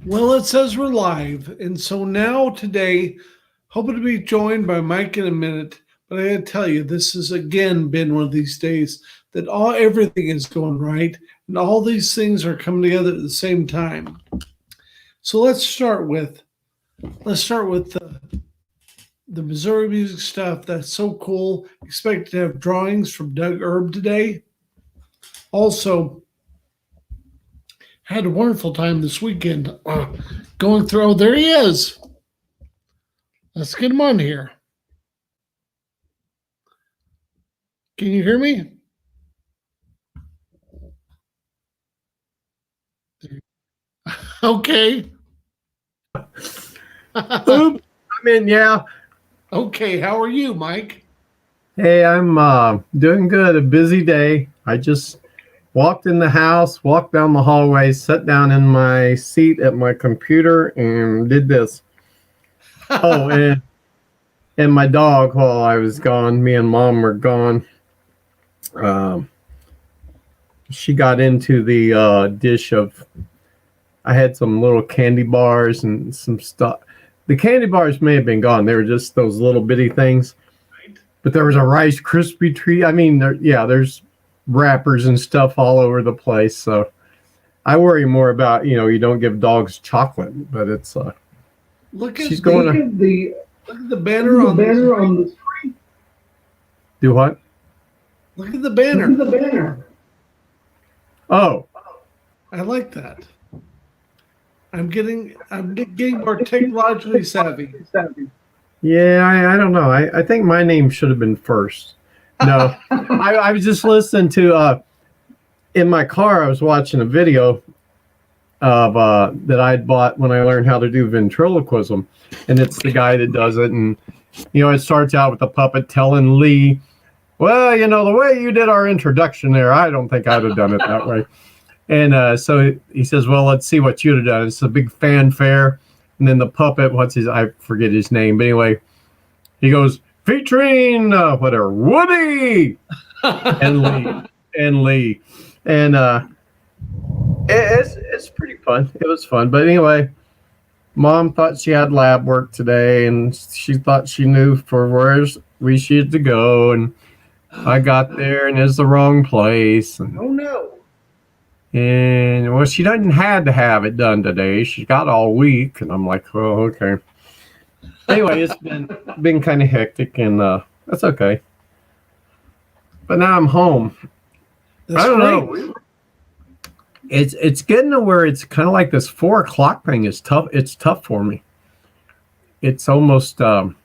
Well, it says we're live. And so now today, hoping to be joined by Mike in a minute. But I gotta tell you, this has again been one of these days that everything is going right and all these things are coming together at the same time. So let's start with the Missouri music stuff. That's so cool. Expected to have drawings from Doug Erb today. Also, had a wonderful time this weekend going through. Oh, there he is. Let's get him on here. Can you hear me? Okay. Oop, I'm in, yeah. Okay. How are you, Mike? Hey, I'm doing good. A busy day. I just walked in the house, walked down the hallway, sat down in my seat at my computer, and did this. Oh, and my dog, while I was gone, me and mom were gone. Um, she got into the dish of. I had some little candy bars and some stuff. The candy bars may have been gone. They were just those little bitty things. Right. But there was a Rice Krispie treat. I mean, there's wrappers and stuff all over the place. So I worry more about, you don't give dogs chocolate, but it's Look at she's going to look at the banner on the screen. do what? Look at the banner. Oh, I like that. I'm getting more technologically savvy. yeah, I don't know. I think my name should have been first. No, I was just listening to in my car. I was watching a video of that I'd bought when I learned how to do ventriloquism, and it's the guy that does it. And it starts out with the puppet telling Lee, "Well, the way you did our introduction there, I don't think I'd have done it that way." And so he says, "Well, let's see what you'd have done." It's a big fanfare, and then the puppet, I forget his name, but anyway, he goes, "Featuring whatever Woody and Lee," and it's pretty fun. It was fun, but anyway, mom thought she had lab work today, and she thought she knew for where we should to go, and I got there, and it's the wrong place, Oh no. and well, she doesn't had to have it done today. She's got all week, and I'm like, "Oh, okay." Anyway, it's been kind of hectic, and that's okay. But now I'm home. That's I don't great. know. It's getting to where it's kind of like this 4 o'clock thing is tough. It's tough for me. It's almost um,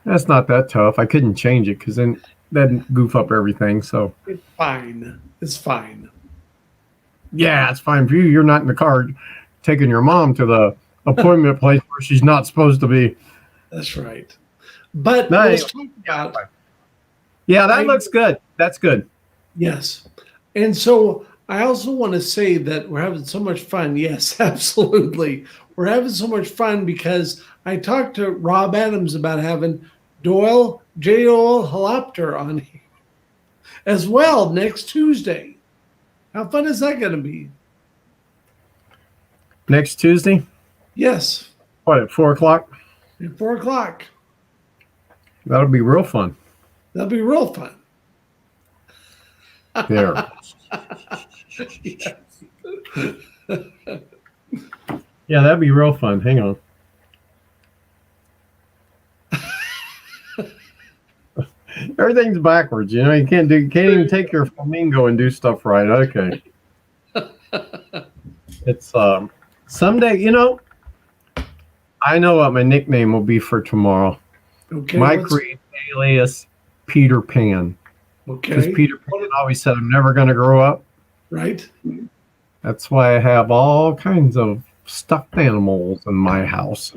that's not that tough. I couldn't change it because then that'd goof up everything. So It's fine. It's fine. yeah, it's fine for you. You're not in the car taking your mom to the appointment place where she's not supposed to be. That's right. But No, let's talk about yeah, that I looks good. That's good. yes. And so I also want to say that we're having so much fun. Yes, absolutely. We're having so much fun because I talked to Rob Adams about having J. Doyle Holopter on here as well next Tuesday. How fun is that going to be? Next Tuesday, Yes, what at 4 o'clock? at 4 o'clock. That'll be real fun. That'll be real fun. There. Yes. Yeah, that'd be real fun. Hang on. Everything's backwards. You can't even take your flamingo and do stuff right. Okay. It's someday. I know what my nickname will be for tomorrow. Okay. Mike Reed, alias Peter Pan, because Okay. Peter Pan always said I'm never going to grow up. Right. That's why I have all kinds of stuffed animals in my house.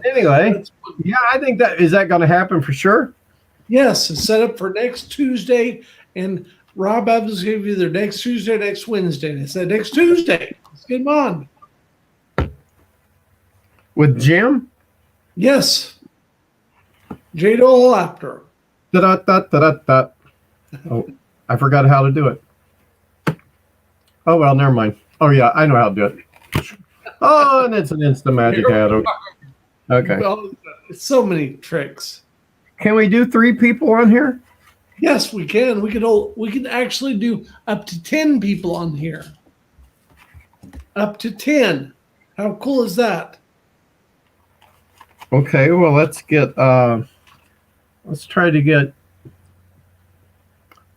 Anyway, yeah, I think is that going to happen for sure? Yes, it's set up for next Tuesday, and Rob Evans gave you either next Tuesday or next Wednesday. And I said next Tuesday. Let's get him on. With Jim? Yes. J. Doyle after. Da-da-da-da-da-da. Oh, I forgot how to do it. Oh, well, never mind. Oh, yeah, I know how to do it. Oh, and it's an instant magic hat. Okay. Well, so many tricks. Can we do 3 people on here? Yes, we can. We can actually do up to 10 people on here. Up to 10. How cool is that? Okay, well, let's try to get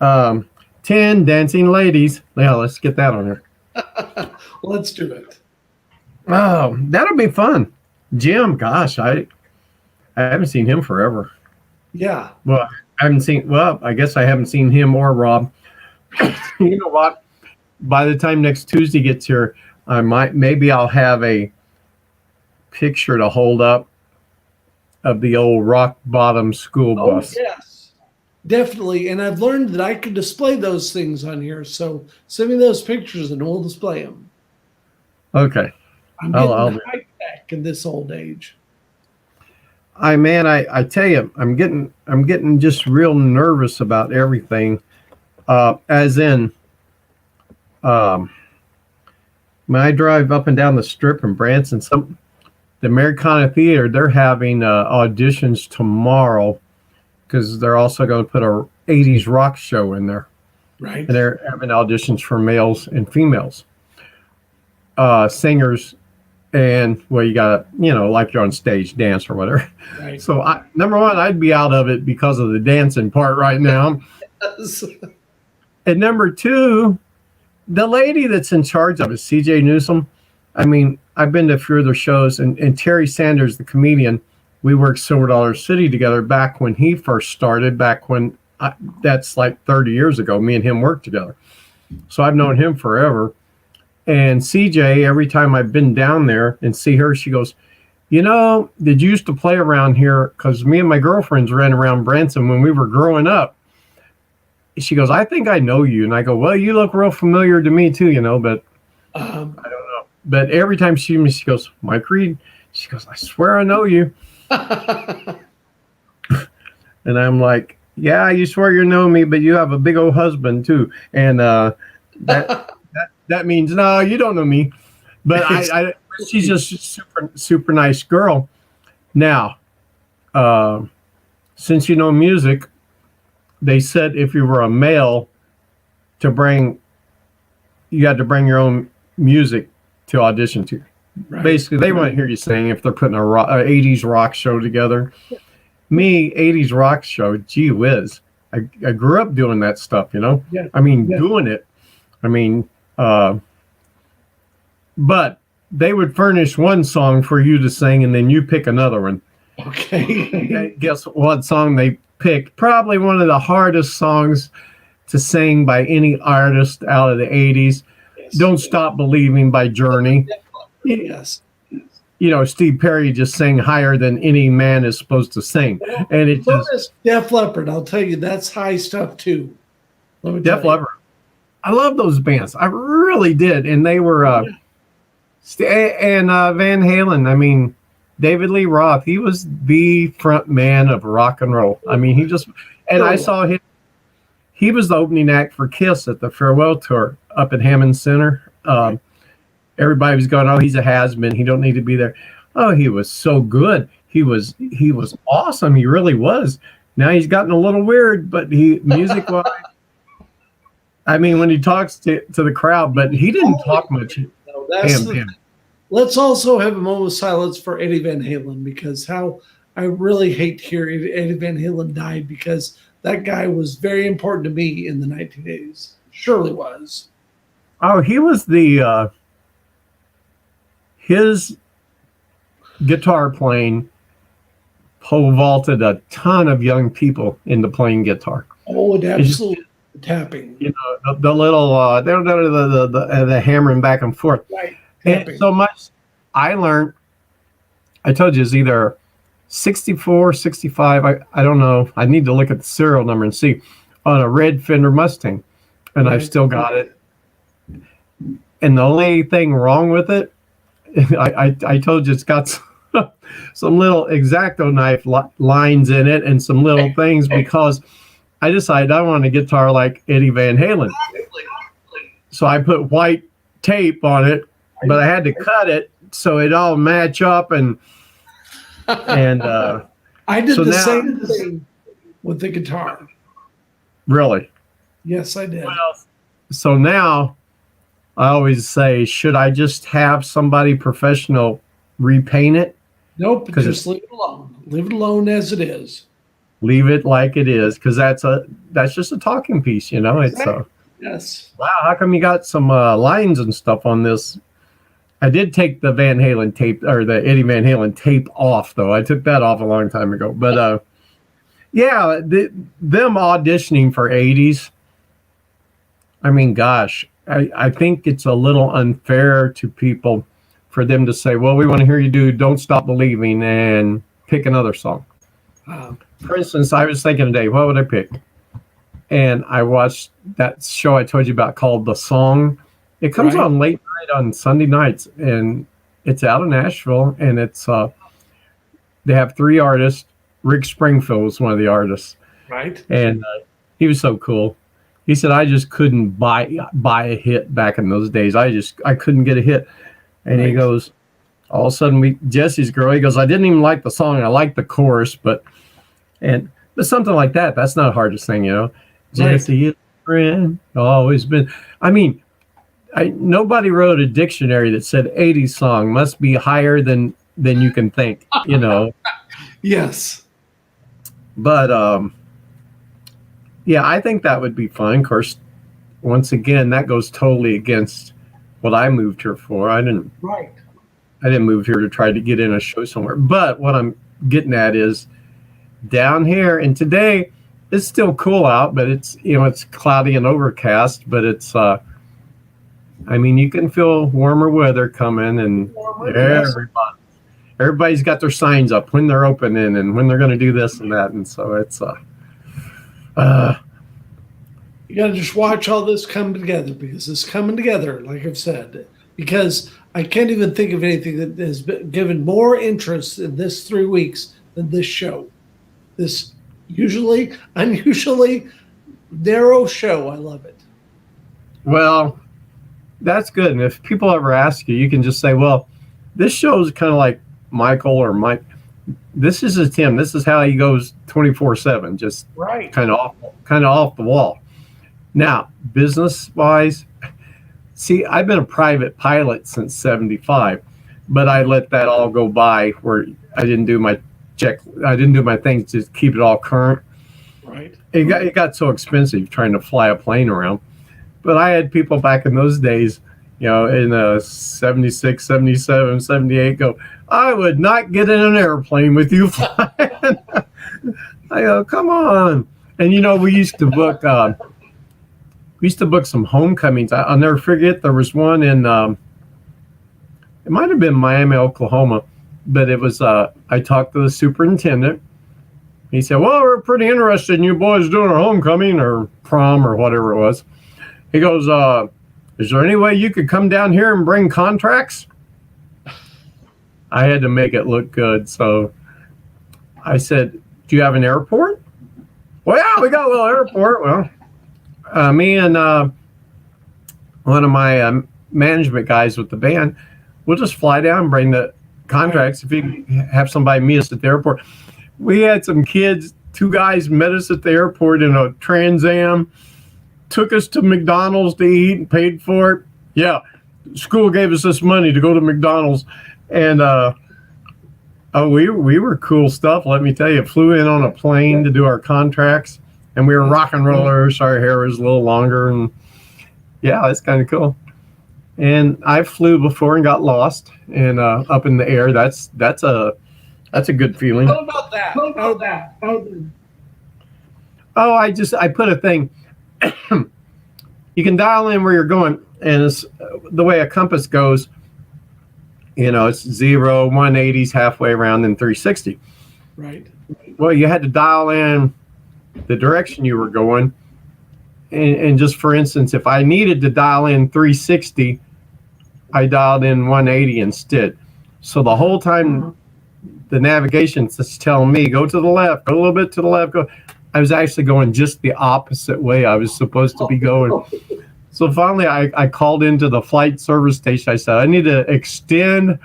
10 dancing ladies. Yeah, let's get that on here. Let's do it. Oh, that'll be fun. Jim, gosh, I haven't seen him forever. Yeah. Well, I guess I haven't seen him or Rob. You know what? By the time next Tuesday gets here, maybe I'll have a picture to hold up of the old rock bottom school bus. Oh, yes, definitely. And I've learned that I can display those things on here. So send me those pictures and we'll display them. Okay. I'm getting high tech in this old age. I tell you, I'm getting just real nervous about everything. As in, when I drive up and down the strip in Branson, the Americana Theater, they're having auditions tomorrow because they're also going to put a 80s rock show in there. Right. And they're having auditions for males and females, singers, and well, you got to, like you're on stage, dance or whatever. Right. So number one, I'd be out of it because of the dancing part right now. Yes. And number two, the lady that's in charge of it, CJ Newsom. I mean, I've been to a few of their shows, and Terry Sanders, the comedian, we worked Silver Dollar City together back when he first started, that's like 30 years ago. Me and him worked together. So I've known him forever. And CJ, every time I've been down there and see her, she goes, did you used to play around here? Because me and my girlfriends ran around Branson when we were growing up. She goes, I think I know you. And I go, well, you look real familiar to me too, but I don't know. But every time she goes, Mike Reed. She goes, I swear I know you. And I'm like, yeah, you swear you know me, but you have a big old husband too. And that means, no, you don't know me. But she's just super, super nice girl. Now, since you know music, they said if you were a male, you had to bring your own music to audition to. Right. Basically, they want to hear you sing if they're putting a 80s rock show together. Me, 80s rock show, gee whiz. I grew up doing that stuff, Yeah. I mean, doing it. I mean, but they would furnish one song for you to sing, and then you pick another one. Okay. Guess what song they picked? Probably one of the hardest songs to sing by any artist out of the 80s. Yes. Don't Stop Believing by Journey. Yes. Steve Perry just sang higher than any man is supposed to sing. And it just Def Leppard, I'll tell you, that's high stuff too. Def Leppard. I love those bands. I really did. And they were and Van Halen. I mean, David Lee Roth, he was the front man of rock and roll. I mean, I saw him. He was the opening act for Kiss at the farewell tour up at Hammond Center. Everybody was going, oh, he's a has-been. He don't need to be there. Oh, he was so good. He was awesome. He really was. Now he's gotten a little weird, but music-wise, I mean, when he talks to the crowd, but he didn't talk much. No, let's also have a moment of silence for Eddie Van Halen, because I really hate to hear Eddie Van Halen died, because that guy was very important to me in the 1980s. Surely was. Oh, he was his guitar playing pole vaulted a ton of young people into playing guitar. Oh, it absolutely tapping. The little the hammering back and forth. Right. And so much I learned. I told you it's either 64, 65. I don't know. I need to look at the serial number and see, on a red Fender Mustang, and I've still got it. And the only thing wrong with it, I told you, it's got some little X-Acto knife lines in it and some little things, because I decided I wanted a guitar like Eddie Van Halen. So I put white tape on it, but I had to cut it so it all match up and I did so the now, same thing with the guitar. really. Yes, I did. Well, so now I always say, should I just have somebody professional repaint it? Nope, just leave it alone. Leave it alone as it is. Leave it like it is, because that's just a talking piece, you know. It's yes. Wow, how come you got some lines and stuff on this? I did take the Van Halen tape, or the Eddie Van Halen tape off, though. I took that off a long time ago. But yeah, them auditioning for 80s. I mean, gosh, I think it's a little unfair to people for them to say, well, we want to hear you do Don't Stop Believing and pick another song. For instance, I was thinking today, what would I pick? And I watched that show I told you about called The Song. It comes on late night on Sunday nights, and it's out of Nashville, and it's they have 3 artists. Rick Springfield was one of the artists. Right. And he was so cool. He said, I just couldn't buy a hit back in those days. I couldn't get a hit. And he goes, all of a sudden, Jesse's girl, he goes, I didn't even like the song. I liked the chorus, but something like that, that's not hard to sing, you know. Jesse is a friend, always been. I mean, nobody wrote a dictionary that said 80s song must be higher than you can think, you know. Yes. But yeah, I think that would be fun. Of course, once again, that goes totally against what I moved here for. I didn't move here to try to get in a show somewhere. But what I'm getting at is down here, and today it's still cool out, but it's cloudy and overcast, but it's I mean, you can feel warmer weather coming, and everybody's got their signs up when they're opening and when they're going to do this and that, and so it's you got to just watch all this come together, because it's coming together, like I've said, because I can't even think of anything that has been given more interest in this 3 weeks than this show. This unusually narrow show. I love it. Well, that's good. And if people ever ask you, you can just say, well, this show is kind of like Michael or Mike. This is a Tim. This is how he goes 24/7, just kind of off the wall. Now, business-wise, see, I've been a private pilot since '75, but I let that all go by where I didn't do my things to keep it all current. Right. It got so expensive trying to fly a plane around. But I had people back in those days, you know, in 76, 77, 78, go, I would not get in an airplane with you flying. I go, come on. And, you know, we used to book some homecomings. I'll never forget, there was one in, it might have been Miami, Oklahoma, but it was, I talked to the superintendent. He said, well, we're pretty interested in you boys doing our homecoming or prom or whatever it was. He goes, is there any way you could come down here and bring contracts? I had to make it look good. So I said, do you have an airport? Well, yeah, we got a little airport. Well, me and one of my management guys with the band, we'll just fly down and bring the contracts. If you have somebody meet us at the airport. We had some kids, 2 guys met us at the airport in a Trans Am, took us to McDonald's to eat and paid for it. Yeah, school gave us this money to go to McDonald's. And we were cool stuff, let me tell you. Flew in on a plane to do our contracts, and we were rock and rollers. Our hair was a little longer, and yeah, it's kind of cool. And I flew before and got lost, and up in the air, that's a good feeling. How about that? Oh, I put a thing. You can dial in where you're going, and it's the way a compass goes. You know, it's 0, 180s, halfway around, and 360. Right. Well, you had to dial in the direction you were going. And just for instance, if I needed to dial in 360, I dialed in 180 instead. So the whole time the navigation's just telling me, go to the left, go a little bit to the left, go. I was actually going just the opposite way I was supposed to be going. So finally, I called into the flight service station. I said, I need to extend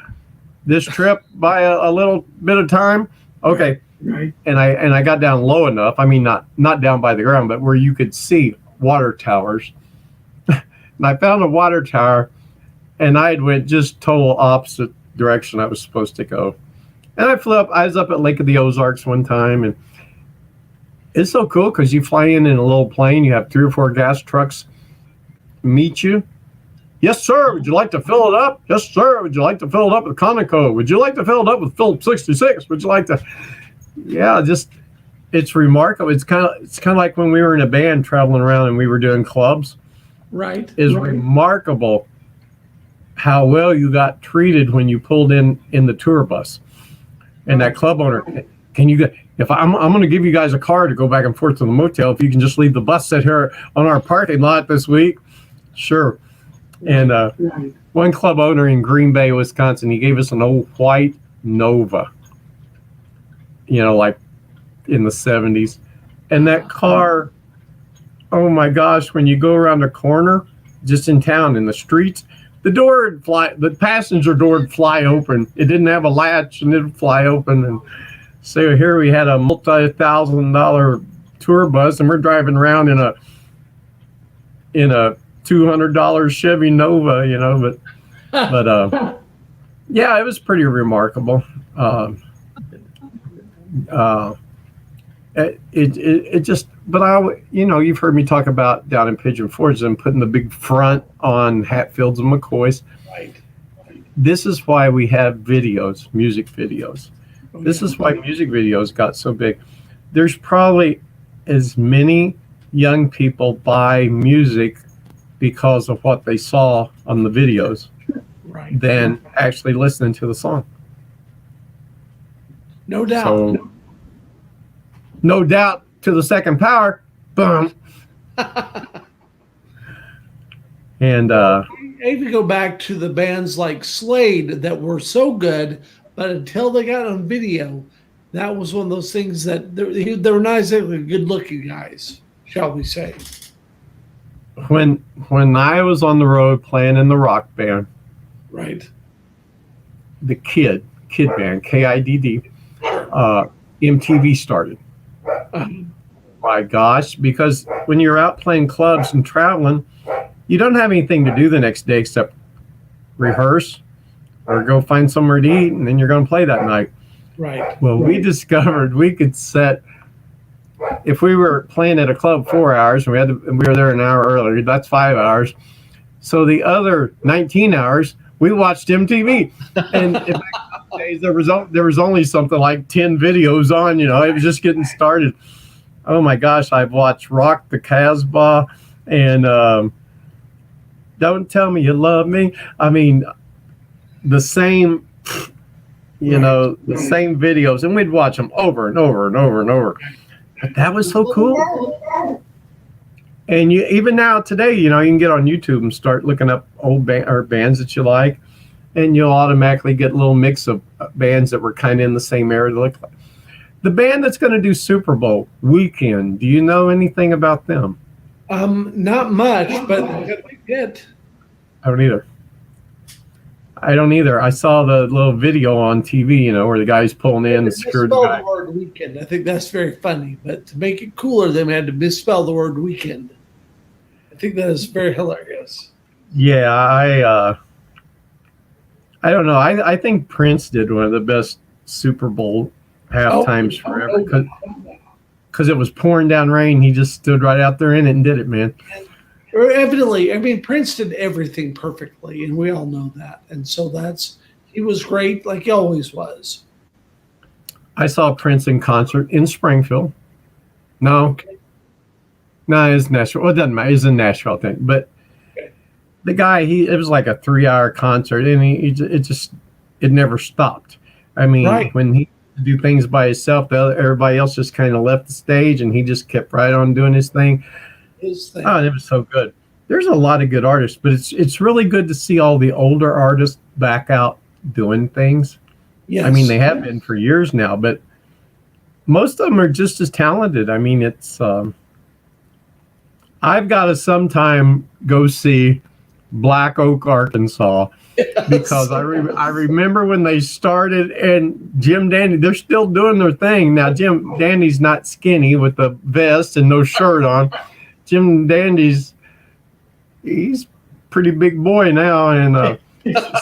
this trip by a little bit of time. Okay. Right. And I got down low enough. I mean, not down by the ground, but where you could see water towers. And I found a water tower, and I went just total opposite direction I was supposed to go. And I flew up. I was up at Lake of the Ozarks one time, and it's so cool because you fly in a little plane. You have 3 or 4 gas trucks meet you. Yes, sir. Would you like to fill it up? Yes, sir. Would you like to fill it up with Conoco? Would you like to fill it up with Phillips 66? Would you like to? Yeah, just it's remarkable. It's kind of like when we were in a band traveling around and we were doing clubs. Right. It's remarkable how well you got treated when you pulled in the tour bus. And that club owner, can you get? If I'm going to give you guys a car to go back and forth to the motel, if you can just leave the bus set here on our parking lot this week, sure. And one club owner in Green Bay, Wisconsin, he gave us an old white Nova, like in the 70s. And that car, oh my gosh, when you go around the corner, just in town, in the streets, the passenger door would fly open. It didn't have a latch, and it would fly open. And so here we had a multi-$1,000 tour bus, and we're driving around in a $200 Chevy Nova, but yeah, it was pretty remarkable. It just, but you've heard me talk about down in Pigeon Forge and putting the big front on Hatfields and McCoys. Right. This is why we have videos, music videos. This is why music videos got so big. There's probably as many young people buy music because of what they saw on the videos than actually listening to the song. No doubt. So, no doubt to the second power. Boom. And even go back to the bands like Slade that were so good, but until they got on video, that was one of those things that they were not exactly good-looking guys, shall we say. When I was on the road playing in the rock band, right, the Kid band, KIDD, MTV started. My gosh, because when you're out playing clubs and traveling, you don't have anything to do the next day except rehearse or go find somewhere to eat, and then you're going to play that night. Right. Well, we discovered we could set, if we were playing at a club 4 hours and we were there an hour earlier, that's 5 hours. So the other 19 hours, we watched MTV. And in back days, there was only something like 10 videos on, it was just getting started. Oh my gosh, I've watched Rock the Casbah and Don't Tell Me You Love Me. I mean, the same, the same videos, and we'd watch them over and over and over and over. But that was so cool. And even now today, you can get on YouTube and start looking up old bands that you like, and you'll automatically get a little mix of bands that were kind of in the same era to look like. The band that's going to do Super Bowl weekend, do you know anything about them? Not much, but they're going to be good. I don't either. I saw the little video on TV, where the guy's pulling in and secured the guy. The word weekend. I think that's very funny, but to make it cooler, they had to misspell the word weekend. I think that is very hilarious. Yeah, I don't know. I think Prince did one of the best Super Bowl halftimes forever because it was pouring down rain. He just stood right out there in it and did it, man. Evidently, Prince did everything perfectly, and we all know that. And so he was great, like he always was. I saw Prince in concert in Springfield. No, it's Nashville. Well, it doesn't matter. It's a Nashville thing. But the guy, it was like a 3-hour concert, and it never stopped. I mean, when he do things by himself, everybody else just kind of left the stage, and he just kept right on doing his thing. Oh, it was so good. There's a lot of good artists, but it's really good to see all the older artists back out doing things. Yes. I mean, they have been for years now, but most of them are just as talented. I mean, it's I've got to sometime go see Black Oak, Arkansas, because I remember when they started, and Jim Dandy, they're still doing their thing now. Jim Dandy's not skinny with the vest and no shirt on. Jim Dandy's he's pretty big boy now, and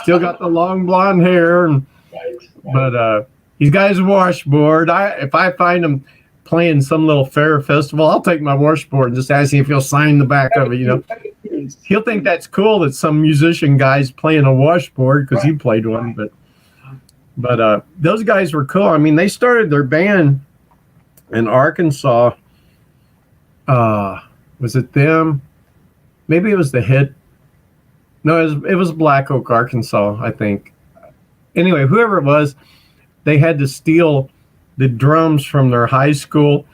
still got the long blonde hair, and but he's got his washboard. If I find him playing some little fair festival, I'll take my washboard and just ask him if he'll sign the back of it. You know, he'll think that's cool that some musician guy's playing a washboard because he played one. But those guys were cool. I mean, they started their band in Arkansas. Was it them? Maybe it was the Hit. No, it was Black Oak, Arkansas, I think. Anyway, whoever it was, they had to steal the drums from their high school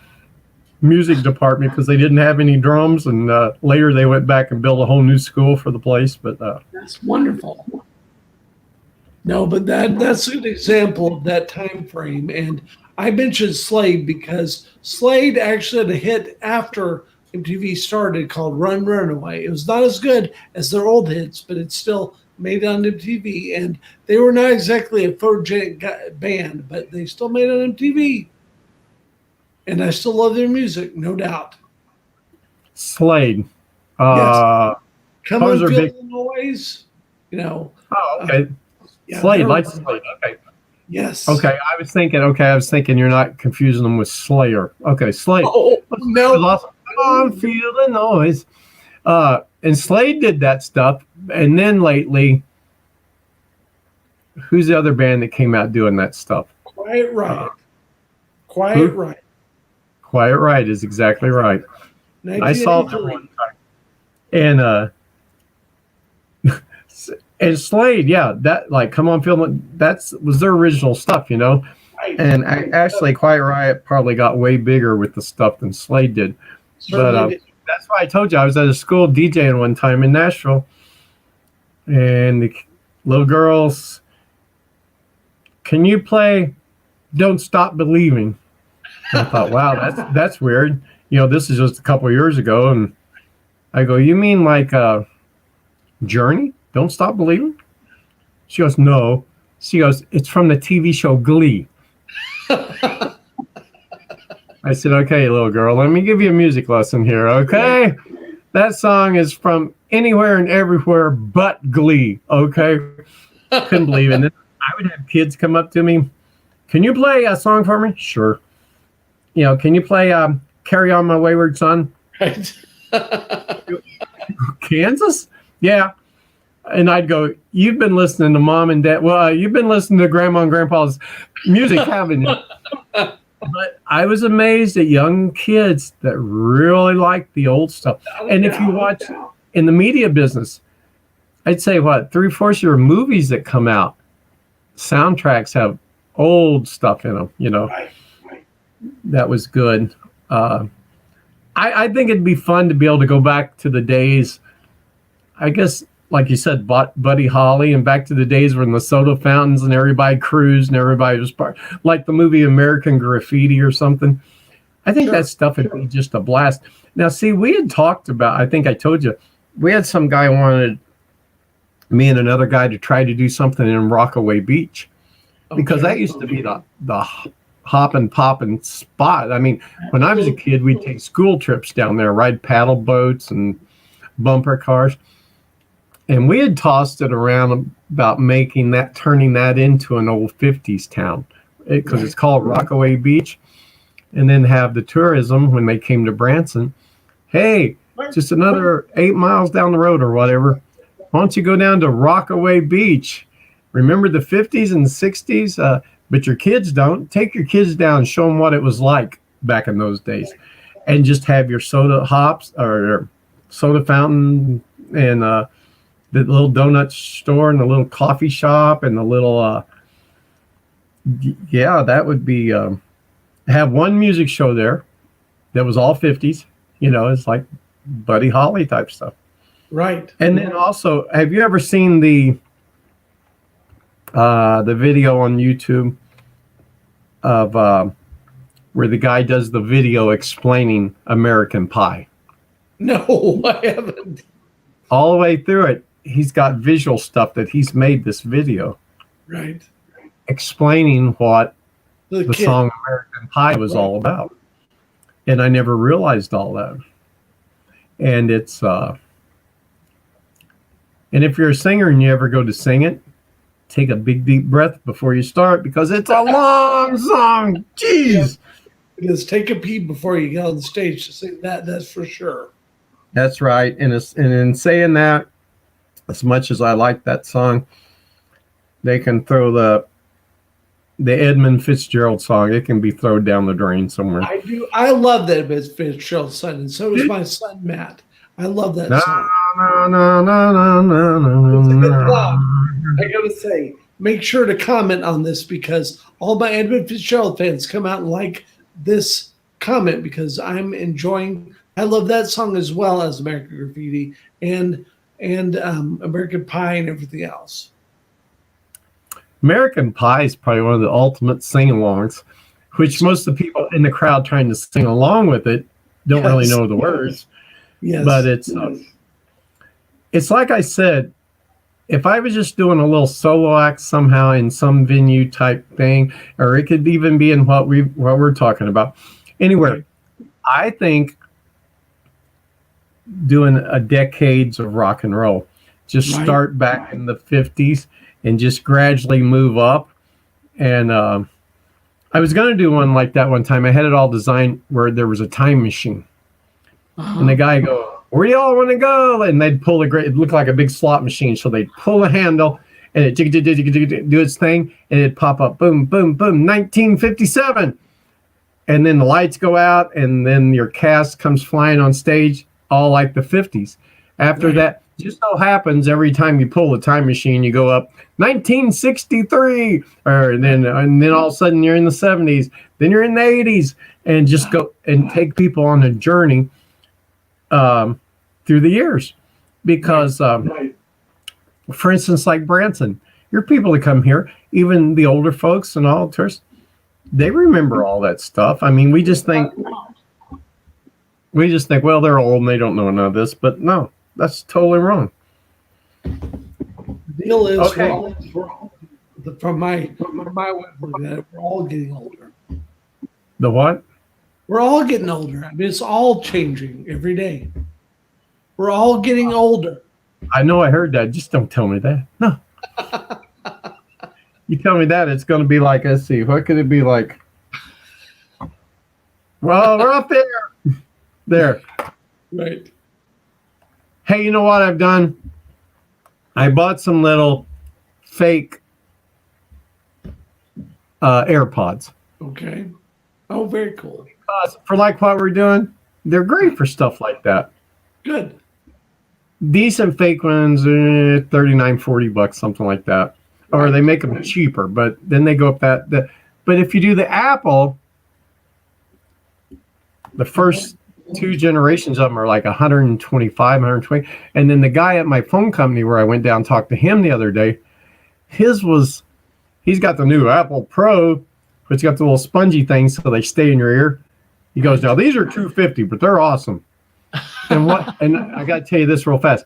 music department because they didn't have any drums, and later they went back and built a whole new school for the place. But that's wonderful. No, but that's an example of that time frame. And I mentioned Slade because Slade actually had a hit after MTV started called Run Runaway. It was not as good as their old hits, but it still made it on MTV, and they were not exactly a photogenic band, but they still made it on MTV. And I still love their music, no doubt. Slade. Yes. Come on, feel big... the noise. You know. Oh, okay. Slade, like Slade. Okay. Yes. Okay, I was thinking you're not confusing them with Slayer. Okay, Slade. Oh, no. Awesome. Come on, feel the noise. And Slade did that stuff. And then lately, who's the other band that came out doing that stuff? Quiet Riot. Quiet Riot. Quiet Riot is exactly right. I saw them one time. And Slade, yeah, that like Come On Feel that was their original stuff, you know. Right. And actually, Quiet Riot probably got way bigger with the stuff than Slade did. But that's why I told you I was at a school DJing one time in Nashville, and the little girls, can you play "Don't Stop Believing"? And I thought, wow, that's weird. You know, this is just a couple of years ago, and I go, you mean like Journey? Don't Stop Believing? She goes, no. She goes, it's from the TV show Glee. I said, okay, little girl, let me give you a music lesson here, okay? That song is from anywhere and everywhere but Glee, okay? Couldn't believe it. And then I would have kids come up to me, can you play a song for me? Sure. You know, can you play Carry On My Wayward Son? Right. Kansas? Yeah. And I'd go, you've been listening to mom and dad. Well, you've been listening to grandma and grandpa's music, haven't you? But I was amazed at young kids that really like the old stuff. And if you watch in the media business, I'd say 3/4 of your movies that come out, soundtracks have old stuff in them, you know. Right. That was good. I think it'd be fun to be able to go back to the days, I guess, like you said, Buddy Holly, and back to the days when the soda fountains and everybody cruised and everybody was like the movie American Graffiti or something. I think that stuff would be just a blast. Now, see, we had talked about, I think I told you, we had some guy wanted me and another guy to try to do something in Rockaway Beach, because that used to be the hopping, popping spot. I mean, when I was a kid, we'd take school trips down there, ride paddle boats and bumper cars. And we had tossed it around about turning that into an old 50s town, because it's called Rockaway Beach. And then have the tourism when they came to Branson. Hey, just another 8 miles down the road or whatever. Why don't you go down to Rockaway Beach? Remember the 50s and 60s? But your kids don't. Take your kids down and show them what it was like back in those days. And just have your soda hops or your soda fountain and the little donut store and the little coffee shop and the little, that would be, have one music show there that was all 50s, you know, it's like Buddy Holly type stuff. Right. And then also, have you ever seen the video on YouTube of where the guy does the video explaining American Pie. No, I haven't. All the way through it, he's got visual stuff that he's made this video Right. explaining what the kid. song American Pie was all about. And I never realized all that. And it's and if you're a singer and you ever go to sing it, take a big deep breath before you start, because it's a long song. Jeez. Because take a pee before you get on the stage to sing that. That's for sure. That's right. And in saying that, as much as I like that song, they can throw the Edmund Fitzgerald song. It can be thrown down the drain somewhere. I do. I love that Edmund Fitzgerald son, and so does my son Matt. I love that song. I gotta say, make sure to comment on this, because all my Edmund Fitzgerald fans come out and like this comment, because I'm enjoying. I love that song as well as American Graffiti and American Pie and everything else. American Pie is probably one of the ultimate sing-alongs, which most of the people in the crowd trying to sing along with it don't really know the words. Yes, but it's like I said, if I was just doing a little solo act somehow in some venue type thing, or it could even be in what we're talking about, anywhere, I think doing a decades of rock and roll, just start back in the 50s and just gradually move up. And I was going to do one like that one time. I had it all designed where there was a time machine. And the guy go, "Where do y'all want to go?" And they'd pull it looked like a big slot machine. So they'd pull the handle and it do its thing, and it'd pop up, boom, boom, boom, 1957. And then the lights go out, and then your cast comes flying on stage, all like the 50s. After that, just so happens every time you pull the time machine, you go up 1963, and then all of a sudden you're in the 70s, then you're in the 80s, and just go and take people on a journey through the years. Because, for instance, like Branson, your people that come here, even the older folks and all tourists, they remember all that stuff. I mean, we just think, well, they're old and they don't know none of this, but no, that's totally wrong. The deal is, from my way of looking at it, we're all getting older. The what? We're all getting older. I mean, it's all changing every day. We're all getting older. I know, I heard that. Just don't tell me that. No. You tell me that, it's going to be like, let's see, what could it be like? Well, we're up there. There. Right. Hey, you know what I've done? I bought some little fake AirPods. Okay. Oh, very cool. For like what we're doing, they're great for stuff like that. Good. Decent fake ones, $39, $40, something like that. Or they make them cheaper, but then they go up that. But if you do the Apple, the first two generations of them are like 125, 120. And then the guy at my phone company where I went down and talked to him the other day, he's got the new Apple Pro, which got the little spongy things so they stay in your ear. He goes, "Now these are $250, but they're awesome." And I got to tell you this real fast.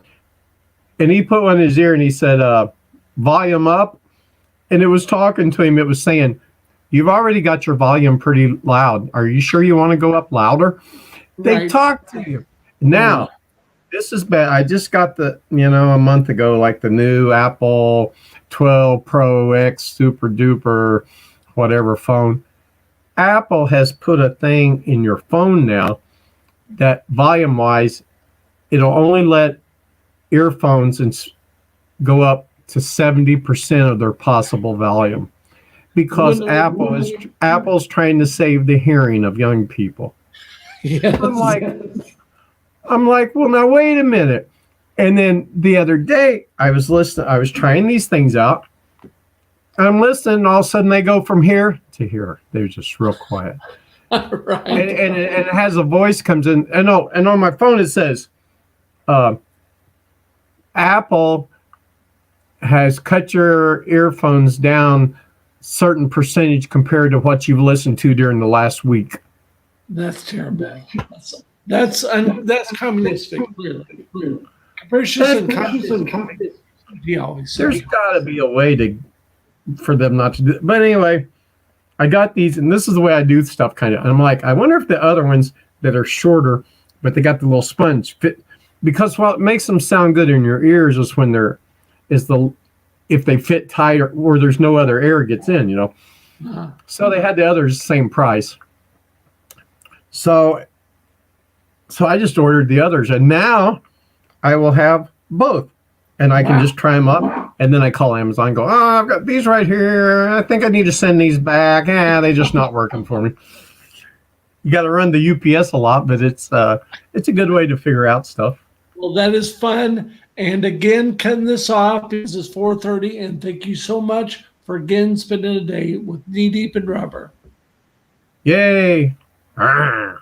And he put one in his ear and he said, "Volume up," and it was talking to him. It was saying, "You've already got your volume pretty loud. Are you sure you want to go up louder?" They talk to you. Now, this is bad. I just got a month ago, like the new Apple 12 Pro X Super Duper, whatever phone. Apple has put a thing in your phone now that volume-wise, it'll only let earphones go up to 70% of their possible volume, because Apple's trying to save the hearing of young people. Yes. I'm like, well, now wait a minute. And then the other day I was trying these things out. I'm listening, and all of a sudden they go from here to here. They're just real quiet. Right. And it has a voice comes in. And on my phone it says, Apple has cut your earphones down certain percentage compared to what you've listened to during the last week. That's terrible. That's communistic, clearly. Capricious and communistic. He always There's says. got to be a way for them not to do it. But anyway, I got these, and this is the way I do stuff kind of. I'm like, I wonder if the other ones that are shorter, but they got the little sponge fit, because what makes them sound good in your ears is when if they fit tight or there's no other air gets in, you know. So they had the others same price. So I just ordered the others, and now I will have both, and I can just try them up, and then I call Amazon and go, oh, I've got these right here. I think I need to send these back. They're just not working for me. You got to run the UPS a lot, but it's a good way to figure out stuff. Well, that is fun. And again, cutting this off because it's 4:30, and thank you so much for again spending a day with Knee Deep in Rubber. Yay. Ah.